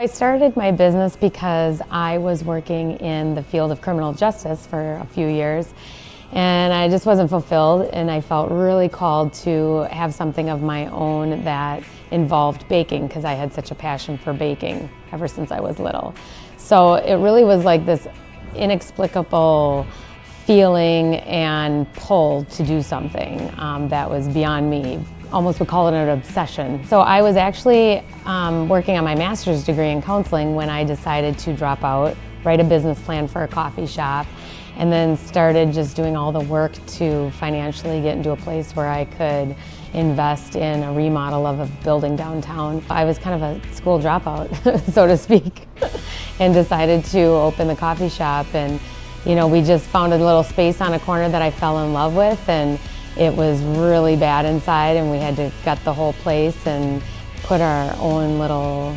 I started my business because I was working in the field of criminal justice for a few years, and I just wasn't fulfilled, and I felt really called to have something of my own that involved baking because I had such a passion for baking ever since I was little. So it really was like this inexplicable feeling and pull to do something that was beyond me. Almost would call it an obsession. So I was actually working on my master's degree in counseling when I decided to drop out, write a business plan for a coffee shop, and then started just doing all the work to financially get into a place where I could invest in a remodel of a building downtown. I was kind of a school dropout, so to speak, and decided to open the coffee shop. And we just found a little space on a corner that I fell in love with, and it was really bad inside, and we had to gut the whole place and put our own little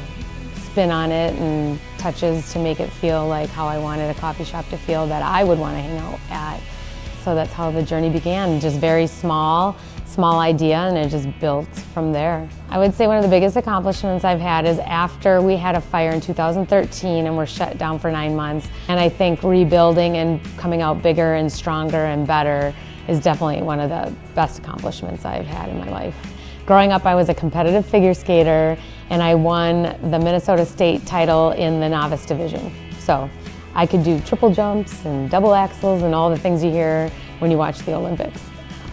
spin on it and touches to make it feel like how I wanted a coffee shop to feel that I would want to hang out at. So that's how the journey began, just very small idea, and it just built from there. I would say one of the biggest accomplishments I've had is after we had a fire in 2013 and were shut down for 9 months, and I think rebuilding and coming out bigger and stronger and better is definitely one of the best accomplishments I've had in my life. Growing up, I was a competitive figure skater, and I won the Minnesota State title in the novice division. So I could do triple jumps and double axels and all the things you hear when you watch the Olympics.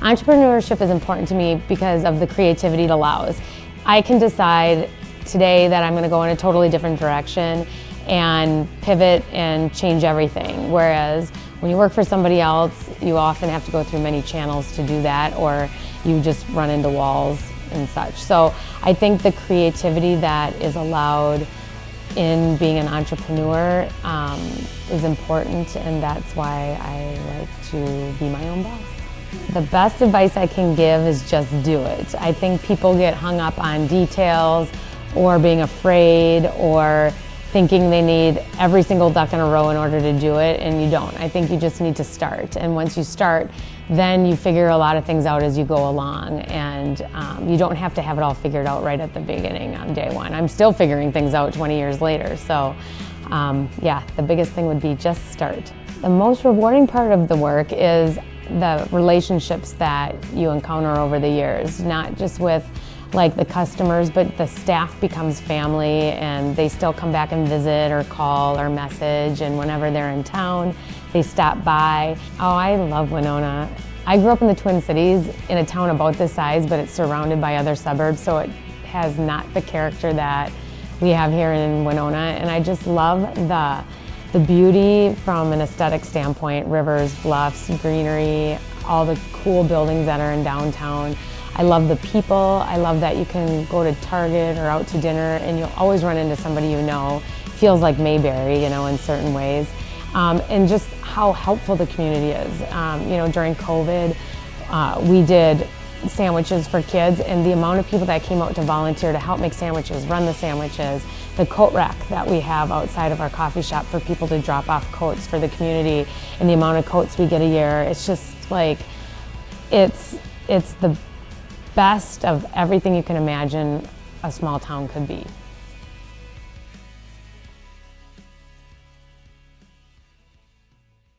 Entrepreneurship is important to me because of the creativity it allows. I can decide today that I'm going to go in a totally different direction and pivot and change everything. Whereas when you work for somebody else, you often have to go through many channels to do that, or you just run into walls and such. So I think the creativity that is allowed in being an entrepreneur is important, and that's why I like to be my own boss. The best advice I can give is just do it. I think people get hung up on details or being afraid or thinking they need every single duck in a row in order to do it, and you don't. I think you just need to start, and once you start, then you figure a lot of things out as you go along, and you don't have to have it all figured out right at the beginning on day one. I'm still figuring things out 20 years later, so yeah, the biggest thing would be just start. The most rewarding part of the work is the relationships that you encounter over the years, not just with like the customers, but the staff becomes family, and they still come back and visit or call or message, and whenever they're in town, they stop by. Oh, I love Winona. I grew up in the Twin Cities in a town about this size, but it's surrounded by other suburbs, so it has not the character that we have here in Winona, and I just love the beauty from an aesthetic standpoint, rivers, bluffs, greenery, all the cool buildings that are in downtown. I love the people. I love that you can go to Target or out to dinner and you'll always run into somebody you know. It feels like Mayberry, in certain ways. And just how helpful the community is. During COVID, we did sandwiches for kids, and the amount of people that came out to volunteer to help make sandwiches, run the sandwiches, the coat rack that we have outside of our coffee shop for people to drop off coats for the community, and the amount of coats we get a year, it's just like, it's the best of everything you can imagine a small town could be.